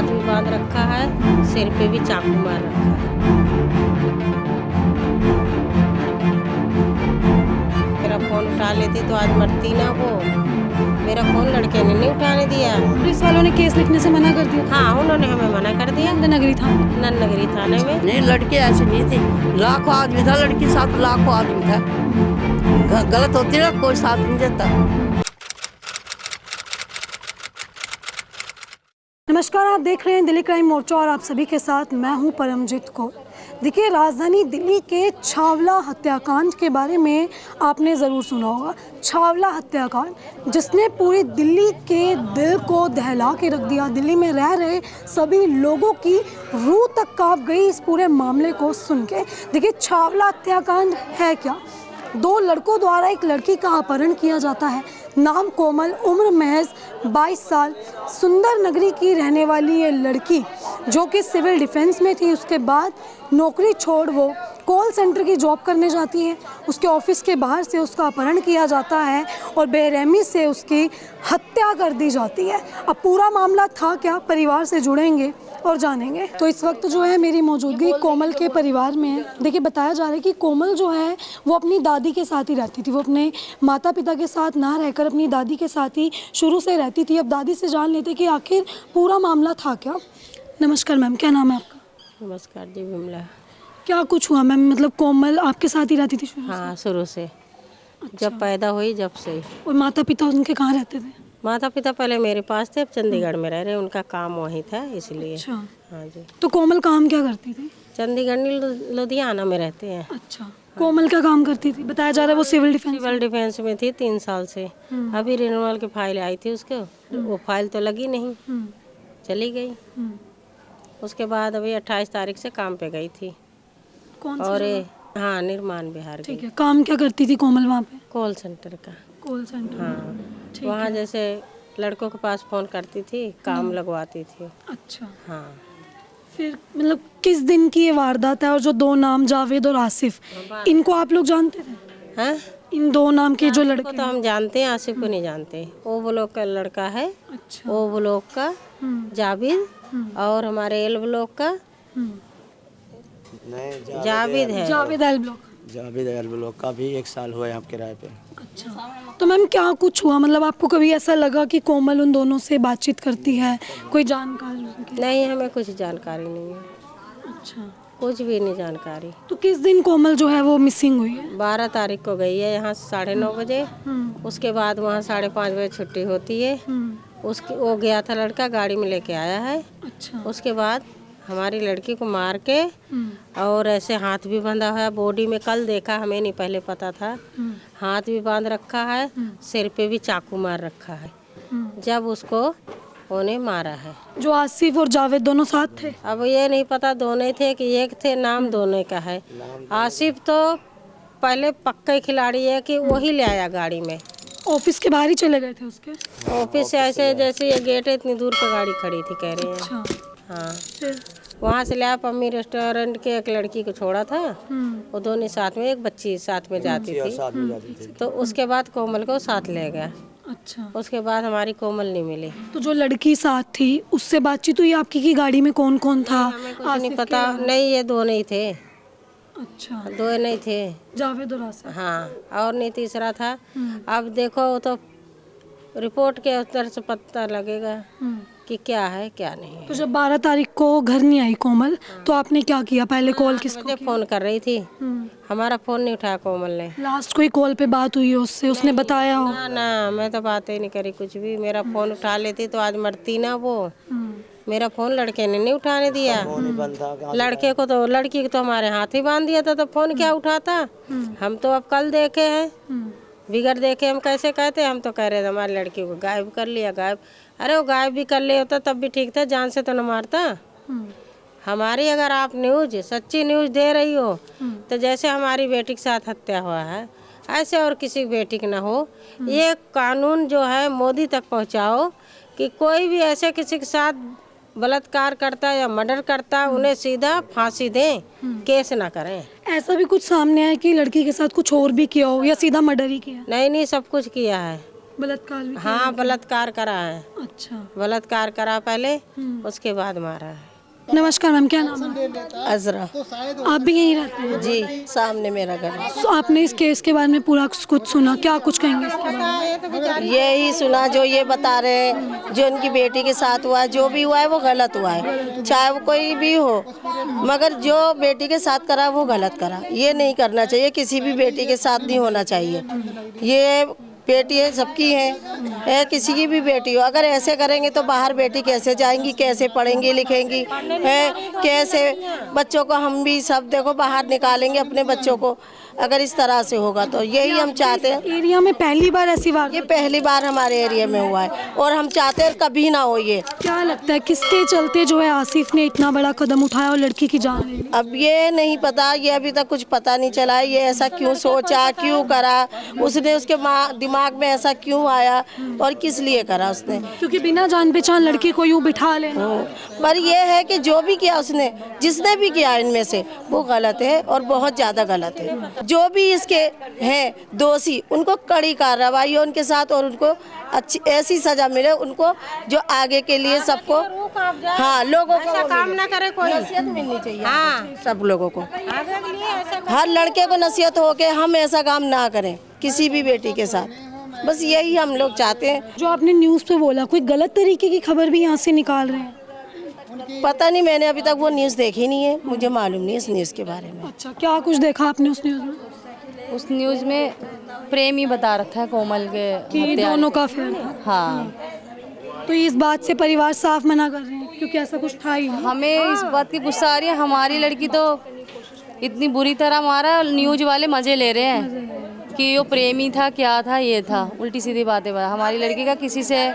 हाथ भी बांध रखा है, सिर पे भी चाकू मार रखा है। मेरा फोन उठा लेती तो आज मरती ना वो। मेरा फोन लड़के ने नहीं उठाने दिया। पुलिस वालों ने केस लिखने से मना कर दिया। हाँ, उन्होंने हमें मना कर दिया। नगरी था नन्नगरी थाने में। नहीं, लड़की ऐसी नहीं थी, लाखों आदमी था, लड़की साथ लाखों आदमी था। गलत होती ना, कोई साथ नहीं देता। नमस्कार, आप देख रहे हैं दिल्ली क्राइम मोर्चा और आप सभी के साथ मैं हूं परमजीत कौर। देखिए, राजधानी दिल्ली के छावला हत्याकांड के बारे में आपने ज़रूर सुना होगा। छावला हत्याकांड जिसने पूरी दिल्ली के दिल को दहला के रख दिया। दिल्ली में रह रहे सभी लोगों की रूह तक कांप गई इस पूरे मामले को सुन के। देखिए, छावला हत्याकांड है क्या? दो लड़कों द्वारा एक लड़की का अपहरण किया जाता है। नाम कोमल, उम्र महज 22 साल। सुंदर नगरी की रहने वाली ये लड़की जो कि सिविल डिफेंस में थी, उसके बाद नौकरी छोड़ वो कॉल सेंटर की जॉब करने जाती है। उसके ऑफिस के बाहर से उसका अपहरण किया जाता है और बेरहमी से उसकी हत्या कर दी जाती है। अब पूरा मामला था क्या, परिवार से जुड़ेंगे और जानेंगे। तो इस वक्त जो है मेरी मौजूदगी कोमल के परिवार में है। देखिए, बताया जा रहा है कि कोमल जो है वो अपनी दादी के साथ ही रहती थी। वो अपने माता पिता के साथ ना रहकर अपनी दादी के साथ ही शुरू से रहती थी। अब दादी से जान लेते कि आखिर पूरा मामला था क्या। नमस्कार मैम, क्या नाम है आपका? नमस्कार जी, विमला। क्या कुछ हुआ मैम? मतलब कोमल आपके साथ ही रहती थी शुरू से? हाँ, शुरू से। अच्छा। जब पैदा हुई जब से। और माता पिता उनके कहाँ रहते थे? माता पिता पहले मेरे पास थे, अब चंडीगढ़ में रह रहे। उनका काम वहीं था इसलिए। अच्छा। हाँ जी। तो कोमल काम क्या करती थी? चंडीगढ़ नहीं, लुधियाना में रहते हैं। अच्छा। कोमल क्या काम करती थी? बताया जा रहा है वो सिविल डिफेंस। सिविल डिफेंस में थी 3 साल से। अभी रिन्यूअल की फाइल आई थी उसको, वो फाइल तो लगी नहीं, चली गई। उसके बाद अभी 28 तारीख से काम पे गई थी। कौन और सा? हाँ, निर्माण बिहार ठीक की। है। काम क्या करती थी कोमल वहाँ पे? कॉल सेंटर का। Call centre. हाँ, ठीक वहाँ है। जैसे लड़कों के पास फोन करती थी, काम लगवाती थी। अच्छा। हाँ। फिर मतलब किस दिन की ये वारदात है? और जो दो नाम जावेद और आसिफ, इनको आप लोग जानते थे? हाँ, इन दो नाम के जो को लड़के तो हम जानते हैं, आसिफ को नहीं जानते। वो ब्लॉक का लड़का है, अच्छा। वो ब्लॉक का जावेद, और हमारे एल ब्लॉक का जावेद है। Javed L block. Javed L block का भी 1 साल हुआ है यहाँ किराए पे। अच्छा। तो मैम क्या कुछ हुआ? मतलब आपको कभी ऐसा लगा कि कोमल उन दोनों से बातचीत करती है? कोई जानकारी उनकी? नहीं, हमें कुछ जानकारी नहीं है, अच्छा। कुछ भी नहीं जानकारी। तो किस दिन कोमल जो है वो मिसिंग हुई है? 12 तारीख को गई है यहाँ 9:30 बजे। उसके बाद वहाँ 5:30 बजे छुट्टी होती है। उसकी वो गया था लड़का, गाड़ी में लेके आया है। अच्छा। उसके बाद हमारी लड़की को मार के और ऐसे हाथ भी बंधा हुआ है बॉडी में। कल देखा, हमें नहीं पहले पता था। हाथ भी बांध रखा है, सिर पे भी चाकू मार रखा है। जब उसको उन्हें मारा है। जो आसिफ और जावेद दोनों साथ थे? अब ये नहीं पता दोनों थे कि एक थे। नाम दोनों का है। आसिफ तो पहले पक्का खिलाड़ी है कि वही ले आया गाड़ी में। ऑफिस के बाहर ही चले गए थे उसके? ऑफिस से ऐसे जैसे ये गेट है, इतनी दूर पर गाड़ी खड़ी थी, कह रहे हैं। अच्छा। हाँ, फिर? वहाँ से लिया पम्मी रेस्टोरेंट के एक लड़की को छोड़ा था। वो दोनों साथ में, एक बच्ची साथ में जाती थी। तो उसके बाद कोमल को साथ ले गया। अच्छा। उसके बाद हमारी कोमल नहीं मिली। तो जो लड़की साथ थी उससे बातचीत हुई आपकी की गाड़ी में कौन कौन था? हमें कुछ नहीं पता। नहीं, ये दो नहीं थे। अच्छा। दो नहीं थे। जावेद और आसिफ। हाँ, और नहीं तीसरा था। अब देखो, वो तो रिपोर्ट के उत्तर से पता लगेगा कि क्या है क्या नहीं है। तो जब 12 तारीख को घर नहीं आई कोमल, तो आपने क्या किया? पहले कॉल किसको मुझे की? फोन कर रही थी, हमारा फोन नहीं उठाया कोमल ने। लास्ट कोई कॉल पे बात हुई है उससे? उसने बताया हो? ना ना, मैं तो बात ही नहीं करी कुछ भी। मेरा फोन उठा लेती तो आज मरती ना वो। मेरा फोन लड़के ने नहीं उठाने दिया। लड़के को तो, लड़की को तो हमारे हाथ ही बांध दिया था, तो फोन क्या उठाता। हम तो अब कल देखे हैं, बिगड़ देखे हम कैसे कहते। हम तो कह रहे थे हमारी लड़की को गायब कर लिया। गायब? अरे वो गायब भी कर लिया होता तब भी ठीक था, जान से तो न मारता। हमारी अगर आप न्यूज, सच्ची न्यूज दे रही हो, तो जैसे हमारी बेटी के साथ हत्या हुआ है, ऐसे और किसी की बेटी की ना हो। ये कानून जो है मोदी तक पहुंचाओ कि कोई भी ऐसे किसी के साथ बलात्कार करता या मर्डर करता, उन्हें सीधा फांसी दें, केस ना करें। ऐसा भी कुछ सामने आया कि लड़की के साथ कुछ और भी किया हो या सीधा मर्डर ही किया? नहीं नहीं, सब कुछ किया है। बलात्कार भी? हाँ बलात्कार करा है, अच्छा। बलात्कार करा पहले, उसके बाद मारा है। नमस्कार मैम, क्या नाम है? अजरा। आप भी यहीं रहते हैं? जी, सामने मेरा घर है। तो आपने इस केस के बारे में पूरा कुछ सुना, क्या कुछ कहेंगे इसके बारे में? यही सुना जो ये बता रहे हैं, जो उनकी बेटी के साथ हुआ है, जो भी हुआ है वो गलत हुआ है, चाहे वो कोई भी हो, मगर जो बेटी के साथ करा वो गलत करा। ये नहीं करना चाहिए, किसी भी बेटी के साथ नहीं होना चाहिए। ये बेटी है, सबकी है, किसी की भी बेटी हो, अगर ऐसे करेंगे तो बाहर बेटी कैसे जाएंगी, कैसे पढ़ेंगी लिखेंगी, है कैसे बच्चों को हम भी सब देखो बाहर निकालेंगे अपने बच्चों को, अगर इस तरह से होगा तो यही हम चाहते हैं। एरिया में पहली बार ऐसी बात? ये पहली बार हमारे एरिया में हुआ है और हम चाहते हैं कभी ना हो ये। क्या लगता है किसके चलते जो है आसिफ ने इतना बड़ा कदम उठाया और लड़की की जान ले ली? अब ये नहीं पता, ये अभी तक कुछ पता नहीं चला है, ये ऐसा क्यों सोचा, क्यों करा, उसने उसके दिमाग में ऐसा क्यों आया और किस लिए करा उसने। क्योंकि बिना जान पहचान लड़की को यूँ बिठा लेना। पर ये है कि जो भी किया उसने, जिसने भी किया इनमें से, वो गलत है और बहुत ज़्यादा गलत है। जो भी इसके हैं दोषी, उनको कड़ी कार्रवाई हो उनके साथ और उनको अच्छी ऐसी सजा मिले उनको, जो आगे के लिए सबको, हाँ लोगों को काम ना करे, कोई नसीहत मिलनी चाहिए। हाँ सब लोगों को, हर लड़के को नसीहत हो के हम ऐसा काम ना करें किसी भी बेटी के साथ, बस यही हम लोग चाहते हैं। जो आपने न्यूज़ पे बोला, कोई गलत तरीके की खबर भी यहाँ से निकाल रहे हैं? पता नहीं, मैंने अभी तक वो न्यूज़ देखी नहीं है, मुझे मालूम नहीं इस न्यूज़ के बारे में। अच्छा, क्या कुछ देखा आपने उस न्यूज़ में? उस न्यूज़ में प्रेम ही बता रखा है कोमल के कि हत्या। दोनों का अफेयर था। हाँ, तो इस बात से परिवार साफ मना कर रहे हैं क्योंकि ऐसा कुछ था ही नहीं। हमें इस बात की गुस्सा आ रही है, हमारी लड़की तो इतनी बुरी तरह मारा, न्यूज़ वाले मजे ले रहे हैं कि वो प्रेमी था, क्या था, ये था, उल्टी सीधी बातें बता। हमारी लड़की का किसी से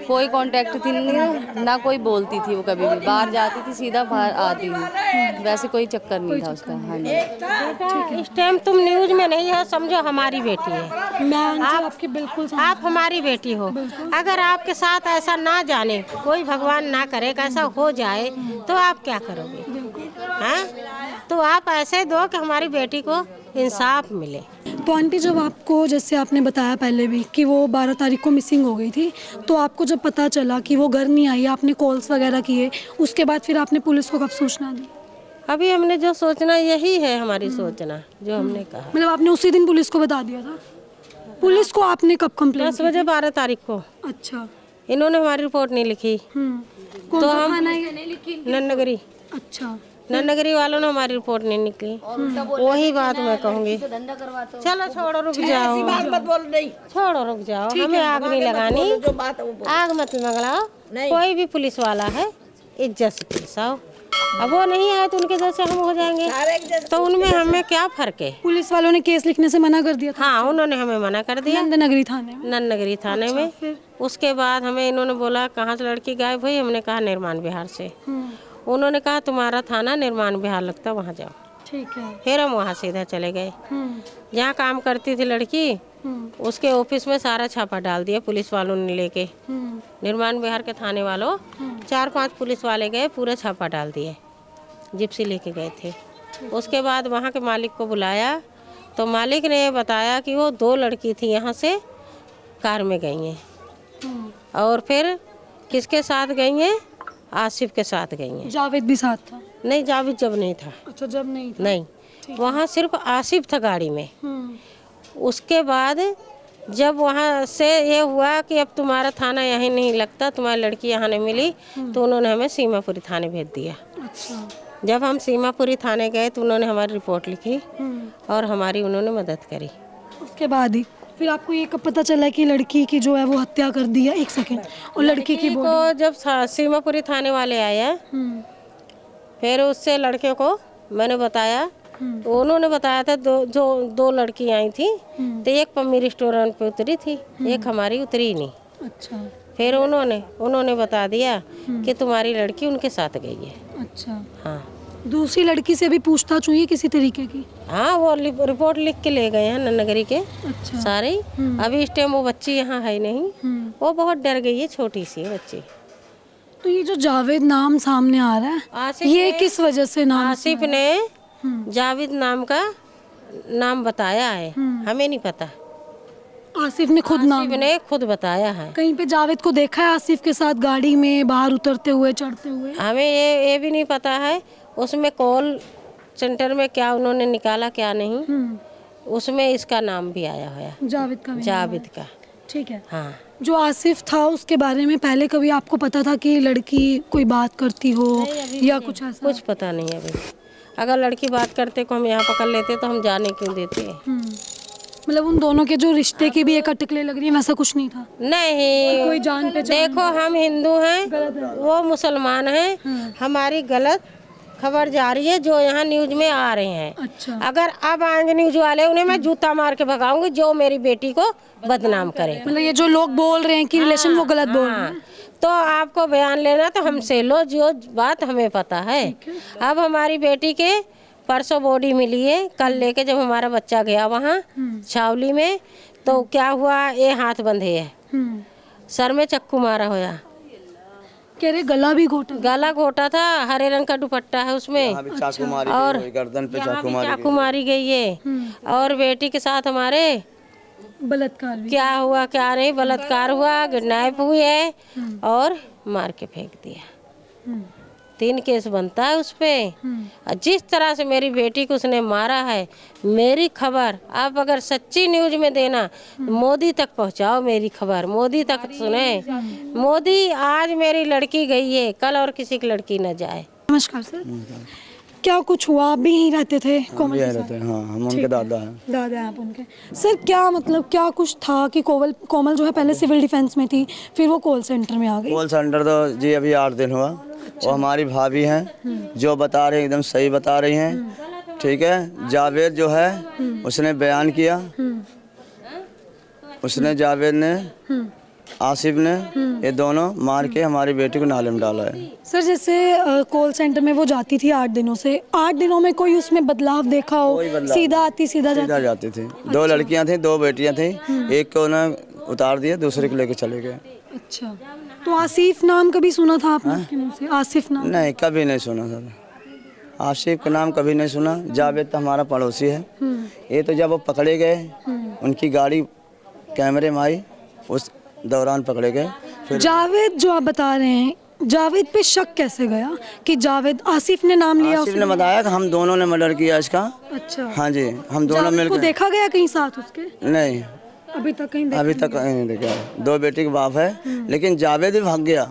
कोई कांटेक्ट थी नहीं, ना कोई बोलती थी, वो कभी भी बाहर जाती थी सीधा बाहर आती थी, वैसे कोई चक्कर नहीं था उसका। हाँ जी, इस टाइम तुम न्यूज में नहीं हो, समझो हमारी बेटी है। मैं आपकी बिल्कुल आप हमारी बेटी हो, अगर आपके साथ ऐसा ना जाने, कोई भगवान ना करे कि ऐसा हो जाए, तो आप क्या करोगे? हाँ, तो आप ऐसे दो कि हमारी बेटी को इंसाफ मिले। तो आंटी, जब आपको, जैसे आपने बताया पहले भी कि वो 12 तारीख को मिसिंग हो गई थी, तो आपको जब पता चला कि वो घर नहीं आई, आपने कॉल्स वगैरह किए, उसके बाद फिर आपने पुलिस को कब सूचना दी? अभी हमने जो सोचना यही है, हमारी सोचना जो हमने कहा। मतलब आपने उसी दिन पुलिस को बता दिया था? पुलिस को आपने कब कंप्लेंट? 10 बजे 12 तारीख को। अच्छा। इन्होंने हमारी रिपोर्ट नहीं लिखी, कौन तो सा हम थाना है? नन्नगरी, अच्छा। नन्नगरी वालों ने हमारी रिपोर्ट नहीं निकली। वही बात मैं कहूंगी, चलो छोड़ो, रुक जाओ, छोड़ो रुक जाओ, हमें आग नहीं लगानी, आग मत लगाओ। कोई भी पुलिस वाला है, इज्जत से पेश आओ। अब वो नहीं आए तो उनके जैसे हम हो जाएंगे, तो उनमें हमें क्या फर्क है? पुलिस वालों ने केस लिखने से मना कर दिया था? हाँ, उन्होंने हमें मना कर दिया, नंदनगरी थाने में। नन्नगरी थाने में। उसके बाद हमें इन्होंने बोला कहाँ से लड़की गायब हुई, हमने कहा निर्माण बिहार से। उन्होंने कहा तुम्हारा थाना निर्माण बिहार लगता, वहाँ जाओ। ठीक है। फिर हम वहाँ सीधा चले गए। जहाँ काम करती थी लड़की, उसके ऑफिस में सारा छापा डाल दिया पुलिस वालों ने लेके। निर्माण बिहार के थाने वालों 4-5 पुलिस वाले गए, पूरा छापा डाल दिए, जिप्सी लेके गए थे। उसके बाद वहाँ के मालिक को बुलाया, तो मालिक ने बताया कि वो 2 लड़की थी यहाँ से कार में गई हैं, और फिर किसके साथ गई हैं? आसिफ के साथ गई हैं। जावेद भी साथ था? नहीं, जावेद जब नहीं था। अच्छा, जब नहीं था। नहीं, वहाँ सिर्फ आसिफ था गाड़ी में। उसके बाद जब वहाँ से ये हुआ कि अब तुम्हारा थाना यहीं नहीं लगता, तुम्हारी लड़की यहाँ नहीं मिली, तो उन्होंने हमें सीमापुरी थाने भेज दिया। अच्छा। जब हम सीमापुरी थाने गए तो उन्होंने हमारी रिपोर्ट लिखी और हमारी उन्होंने मदद करी। उसके बाद ही फिर आपको ये कब पता चला कि लड़की की जो है वो हत्या कर दी है? 1 सेकंड। और लड़की की को जब सीमापुरी थाने वाले आए, फिर उससे लड़के को मैंने बताया, तो उन्होंने बताया था दो लड़की आई थी, तो एक पम्मी रेस्टोरेंट पे उतरी थी, एक हमारी उतरी नहीं। अच्छा। फिर उन्होंने बता दिया कि तुम्हारी लड़की उनके साथ गई है। अच्छा। हाँ, दूसरी लड़की से भी पूछताछ हुई किसी तरीके की? हाँ, वो रिपोर्ट लिख के ले गए हैं नन्नगरी के। अच्छा। सारे। अभी इस टाइम वो बच्ची यहाँ है नहीं, वो बहुत डर गई है, छोटी सी है बच्ची। तो ये जो जावेद नाम सामने आ रहा है, आसिफ ये किस वजह से नाम? आसिफ ने जावेद नाम का नाम बताया है, हमें नहीं पता। आसिफ ने खुद नाम आसिफ ने खुद बताया है। कहीं पे जावेद को देखा है आसिफ के साथ गाड़ी में बाहर उतरते हुए चढ़ते हुए? हमें ये भी नहीं पता है उसमें कॉल सेंटर में क्या उन्होंने निकाला क्या नहीं, उसमें इसका नाम भी आया हुआ है, जावेद का भी नाम जावेद का। है। ठीक है। हाँ, जो आसिफ था उसके बारे में पहले कभी आपको पता था कि लड़की कोई बात करती हो या कुछ ऐसा? कुछ पता नहीं है अभी। अगर लड़की बात करते को हम यहाँ पकड़ लेते तो हम जाने क्यों देते? मतलब उन दोनों के जो रिश्ते की भी एक अटकलें लग रही है, वैसा कुछ नहीं था? नहीं, कोई जान पे देखो हम हिंदू हैं, वो मुसलमान हैं, हमारी गलत खबर जा रही है जो यहाँ न्यूज में आ रहे हैं। अच्छा। अगर अब आएंगे न्यूज वाले उन्हें मैं जूता मार के भगाऊंगी जो मेरी बेटी को बदनाम करे। मतलब ये जो लोग बोल रहे हैं कि रिलेशन वो गलत बोल रहे हैं। तो आपको बयान लेना तो हमसे लो, जो बात हमें पता है। अब हमारी बेटी के परसों बॉडी मिली है, कल लेके जब हमारा बच्चा गया वहाँ छावली में तो क्या हुआ, ये हाथ बंधे है, सर में चक्कू मारा होया, कह रहे गला भी घोटा? गला घोटा था, हरे रंग का दुपट्टा है उसमें, यहाँ भी चाकू मारी और गई, गर्दन पे यहाँ चाकू भी मारी चाकू मारी गई है। और बेटी के साथ हमारे बलात्कार भी? क्या हुआ क्या नहीं, बलात्कार हुआ, किडनैप हुई है और मार के फेंक दिया। 3 केस बनता है उस पे। और जिस तरह से मेरी बेटी को उसने मारा है, मेरी खबर आप अगर सच्ची न्यूज में देना, मोदी तक पहुंचाओ मेरी खबर, मोदी तक सुने। मोदी आज मेरी लड़की गई है, कल और किसी की लड़की न जाए। नमस्कार सर, क्या कुछ हुआ? आप भी यहीं रहते थे कोमल के साथ? रहते हैं, हाँ, हम उनके दादा हैं। दादा हैं आप उनके। सर क्या मतलब क्या कुछ था कि कोमल जो है पहले सिविल डिफेंस में थी, फिर वो कॉल सेंटर में आ गई? कॉल सेंटर तो जी अभी 8 दिन हुआ। वो हमारी भाभी हैं, जो बता रही हैं एकदम सही बता रही हैं। ठीक है, जावेद जो है उसने बयान किया, उसने जावेद ने आसिफ ने ये दोनों मार के हमारी बेटी को नाले में डाला है। सर जैसे कॉल सेंटर में वो जाती थी 8 दिनों से, 8 दिनों में कोई उसमें बदलाव देखा हो? सीधा आती सीधा सीधा जाती थी। 2 लड़कियां थी, 2 बेटियां थी, एक को उन्हें उतार दिया, दूसरे को लेके चले गए। अच्छा, तो आसिफ नाम कभी सुना था आपने उसके मुंह से? आसिफ नाम? नहीं, कभी नहीं सुना सर, आसिफ का नाम कभी नहीं सुना। जावेद तो हमारा पड़ोसी है। ये तो जब वो पकड़े गए, उनकी गाड़ी कैमरे में आई, उस दौरान पकड़े गए। फिर जावेद जो आप बता रहे हैं, जावेद पे शक कैसे गया कि जावेद, आसिफ ने नाम लिया? आसिफ ने बताया कि हम दोनों ने मर्डर किया इसका। अच्छा। हाँ जी, हम दोनों जावेद को मिलकर। देखा गया कहीं साथ उसके? नहीं, अभी तक कहीं अभी तक नहीं देखा। 2 बेटी के बाप है, लेकिन जावेद भी भाग गया,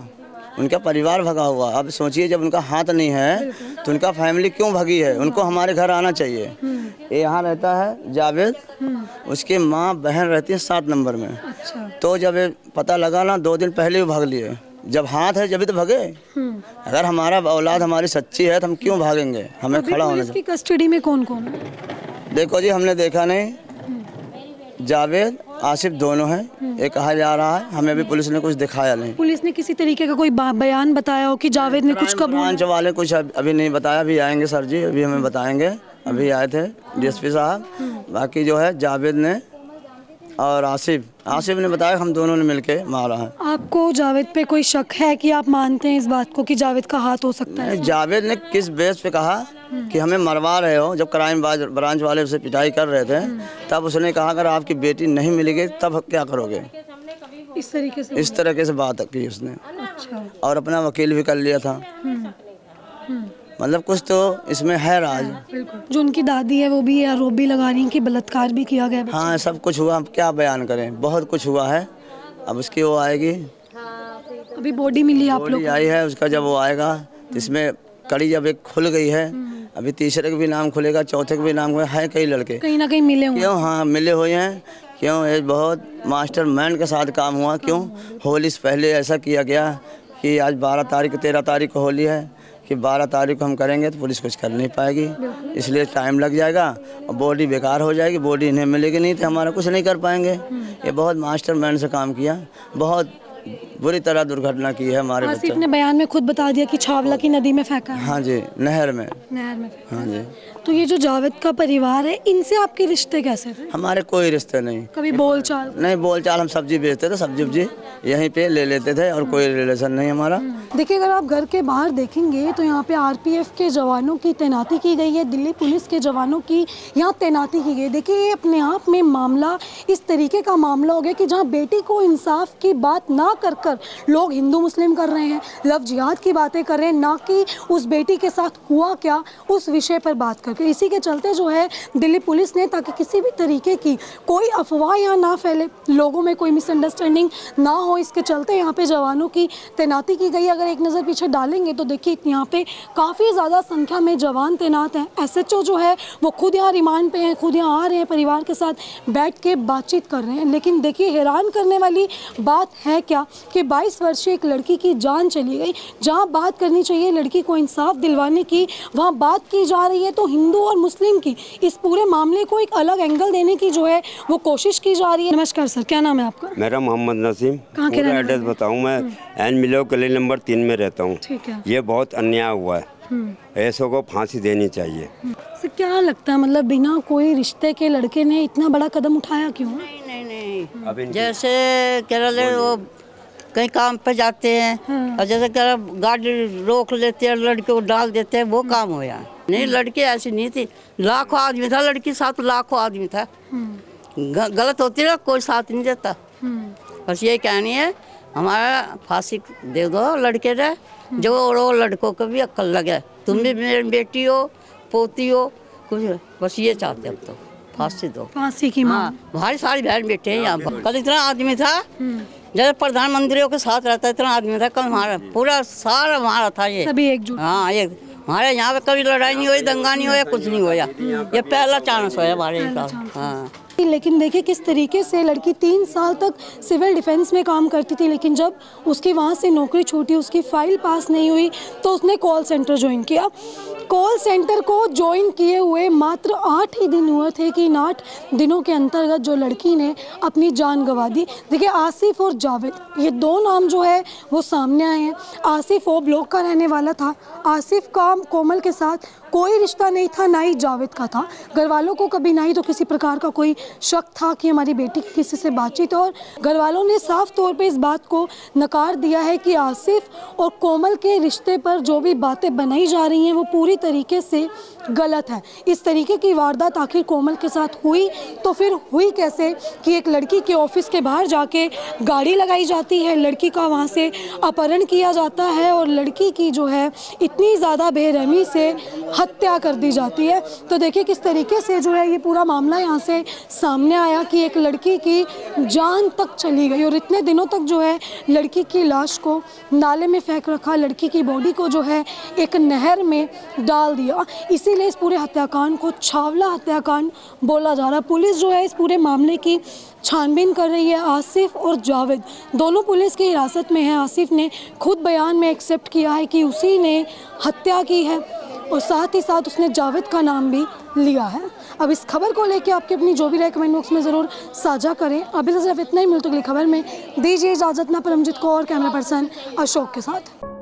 उनका परिवार भगा हुआ। अब सोचिए, जब उनका हाथ नहीं है तो उनका फैमिली क्यों भागी है? उनको हमारे घर आना चाहिए। ये यहाँ रहता है जावेद, उसकी माँ बहन रहती है 7 नंबर में। अच्छा। तो जब ये पता लगा ना, 2 दिन पहले ही भाग लिए। जब हाथ है जब तो भागे। अगर हमारा औलाद हमारी सच्ची है तो हम क्यों भागेंगे? हमें खड़ा होने इसकी कस्टडी में कौन कौन है? देखो जी, हमने देखा नहीं, जावेद आसिफ दोनों हैं, ये कहा जा रहा है। हमें भी पुलिस ने कुछ दिखाया नहीं। पुलिस ने किसी तरीके का कोई बयान बताया हो कि जावेद ने कुछ कबूल? ब्रांच वाले कुछ अभी नहीं बताया, अभी आएंगे सर जी, अभी हमें बताएंगे। अभी आए थे डीएसपी साहब। बाकी जो है जावेद ने और आसिफ ने बताया हम दोनों ने मिलके मारा है। आपको जावेद पे कोई शक है कि आप मानते हैं इस बात को कि जावेद का हाथ हो सकता है? जावेद ने किस बेस पे कहा कि हमें मरवा रहे हो? जब क्राइम ब्रांच वाले उसे पिटाई कर रहे थे, तब उसने कहा अगर आपकी बेटी नहीं मिलेगी तब क्या करोगे? इस तरीके से? इस तरीके से बात की उसने। अच्छा। और अपना वकील भी कर लिया था। मतलब कुछ तो इसमें है राज। जो उनकी दादी है वो भी आरोप भी लगा रही हैं कि बलात्कार भी किया गया। हाँ, सब कुछ हुआ, अब क्या बयान करें, बहुत कुछ हुआ है। अब उसकी वो आएगी, अभी बॉडी मिली आप लोग? बॉडी आई है उसका, जब वो आएगा इसमें कड़ी जब एक खुल गई है, अभी तीसरे का भी नाम खुलेगा, चौथे का भी नाम खुलेगा। है कई लड़के कहीं ना कहीं मिले हुए? क्यों? हाँ, मिले हुए हैं। क्यों? ये बहुत मास्टर माइंड के साथ काम हुआ। क्यों? होली से पहले ऐसा किया गया कि आज 12 तारीख 13 तारीख को होली है, कि 12 तारीख को हम करेंगे तो पुलिस कुछ कर नहीं पाएगी, इसलिए टाइम लग जाएगा और बॉडी बेकार हो जाएगी। बॉडी इन्हें मिलेगी नहीं तो हमारा कुछ नहीं कर पाएंगे। ये बहुत मास्टर माइंड से काम किया, बहुत बुरी तरह दुर्घटना की है हमारे आसिफ बच्चे। ने बयान में खुद बता दिया कि छावला की नदी में फेंका है, हाँ जी, नहर में। नहर में फेंका। हाँ जी, तो ये जो जावेद का परिवार है, इनसे आपके रिश्ते कैसे थे? हमारे कोई रिश्ते नहीं। कभी बोलचाल? नहीं बोलचाल, हम सब्जी बेचते थे, सब्जी उब्जी यहीं पे ले लेते थे और कोई रिलेशन नहीं हमारा। देखिए, अगर आप घर के बाहर देखेंगे तो यहाँ पे आरपीएफ के जवानों की तैनाती की गई है, दिल्ली पुलिस के जवानों की यहाँ तैनाती की गई है। देखिए, ये अपने आप में मामला इस तरीके का मामला हो गया कि जहाँ बेटी को इंसाफ की बात ना कर कर लोग हिंदू मुस्लिम कर रहे हैं, लव जिहाद की बातें कर रहे हैं, ना कि उस बेटी के साथ हुआ क्या उस विषय पर बात करके। इसी के चलते जो है दिल्ली पुलिस ने, ताकि किसी भी तरीके की कोई अफवाह यहाँ ना फैले, लोगों में कोई मिसअंडरस्टैंडिंग ना हो, इसके चलते यहाँ पे जवानों की तैनाती की गई। अगर एक नज़र पीछे डालेंगे तो देखिए यहाँ पे काफ़ी ज़्यादा संख्या में जवान तैनात हैं। एसएचओ जो है वो खुद यहाँ रिमांड पे हैं, खुद यहाँ आ रहे हैं, परिवार के साथ बैठ के बातचीत कर रहे हैं। लेकिन देखिए, हैरान करने वाली बात है क्या कि 22 वर्षीय एक लड़की की जान चली गई। जहाँ बात करनी चाहिए लड़की को इंसाफ दिलवाने की, वहाँ बात की जा रही है तो हिंदू और मुस्लिम की, इस पूरे मामले को एक अलग एंगल देने की जो है वो कोशिश की जा रही है। नमस्कार सर, क्या नाम है आपका? मेरा मोहम्मद नसीम। कहाँ के पूरा रहने एड्रेस बताऊं, मैं एन मिलो गली नंबर 3 में रहता हूं। ठीक है। ये बहुत अन्याय हुआ है, ऐसों को फांसी देनी चाहिए। सर, क्या लगता है, मतलब बिना कोई रिश्ते के लड़के ने इतना बड़ा कदम उठाया क्यों? नहीं, जैसे केरल वो कहीं काम पे जाते हैं और जैसे केरल गाड़ी रोक लेते हैं, लड़के को डाल देते हैं, वो काम होया। नहीं, लड़की ऐसी नहीं थी, लाखों आदमी था, लड़की साथ लाखों आदमी था। गलत होती ना, कोई साथ नहीं देता। बस ये कहनी है, हमारा फांसी दे दो लड़के ने, जो वो लड़कों को भी अक्ल लगे। तुम भी मेरी बेटी हो, पोती हो, कुछ बस ये चाहते अब तो फांसी दो, फांसी की मांग। हाँ, हमारी सारी बहन बेटे हैं यहाँ पर। कल इतना आदमी था, जैसे प्रधानमंत्रियों के साथ रहता है इतना आदमी था। कल हमारा पूरा सारा हमारा था ये, सभी एकजुट। हाँ, एक हमारे यहाँ पे कभी लड़ाई नहीं हुई, दंगा नहीं हुआ, कुछ नहीं हुआ। ये पहला चांस हुआ हमारे साथ। हाँ, लेकिन देखिए किस तरीके से लड़की 3 साल तक सिविल डिफेंस में काम करती थी, लेकिन जब उसकी वहाँ से नौकरी छूटी, उसकी फाइल पास नहीं हुई, तो उसने कॉल सेंटर ज्वाइन किया। कॉल सेंटर को ज्वाइन किए हुए मात्र 8 ही दिन हुए थे कि इन 8 दिनों के अंतर्गत जो लड़की ने अपनी जान गंवा दी। देखिए, आसिफ और जावेद, ये 2 नाम जो है वो सामने आए हैं। आसिफ ओ ब्लॉक का रहने वाला था। आसिफ का कोमल के साथ कोई रिश्ता नहीं था, ना ही जावेद का था। घर वालों को कभी ना ही तो किसी प्रकार का कोई शक था कि हमारी बेटी की किसी से बातचीत, और घर वालों ने साफ तौर पे इस बात को नकार दिया है कि आसिफ और कोमल के रिश्ते पर जो भी बातें बनाई जा रही हैं वो पूरी तरीके से गलत है। इस तरीके की वारदात आखिर कोमल के साथ हुई तो फिर हुई कैसे कि एक लड़की के ऑफिस के बाहर जाके गाड़ी लगाई जाती है, लड़की का वहाँ से अपहरण किया जाता है और लड़की की जो है इतनी ज़्यादा बेरहमी से हत्या कर दी जाती है। तो देखिए किस तरीके से जो है ये पूरा मामला यहाँ से सामने आया कि एक लड़की की जान तक चली गई और इतने दिनों तक जो है लड़की की लाश को नाले में फेंक रखा, लड़की की बॉडी को जो है एक नहर में डाल दिया। इसीलिए इस पूरे हत्याकांड को छावला हत्याकांड बोला जा रहा है। पुलिस जो है इस पूरे मामले की छानबीन कर रही है। आसिफ और जावेद दोनों पुलिस की हिरासत में हैं। आसिफ ने खुद बयान में एक्सेप्ट किया है कि उसी ने हत्या की है और साथ ही साथ उसने जावेद का नाम भी लिया है। अब इस खबर को लेके आपकी अपनी जो भी राय कमेंट बॉक्स में ज़रूर साझा करें। अभी तो सिर्फ इतना ही, मिलते अगली खबर में। दीजिए इजाज़त, मैं परमजीत को और कैमरा पर्सन अशोक के साथ।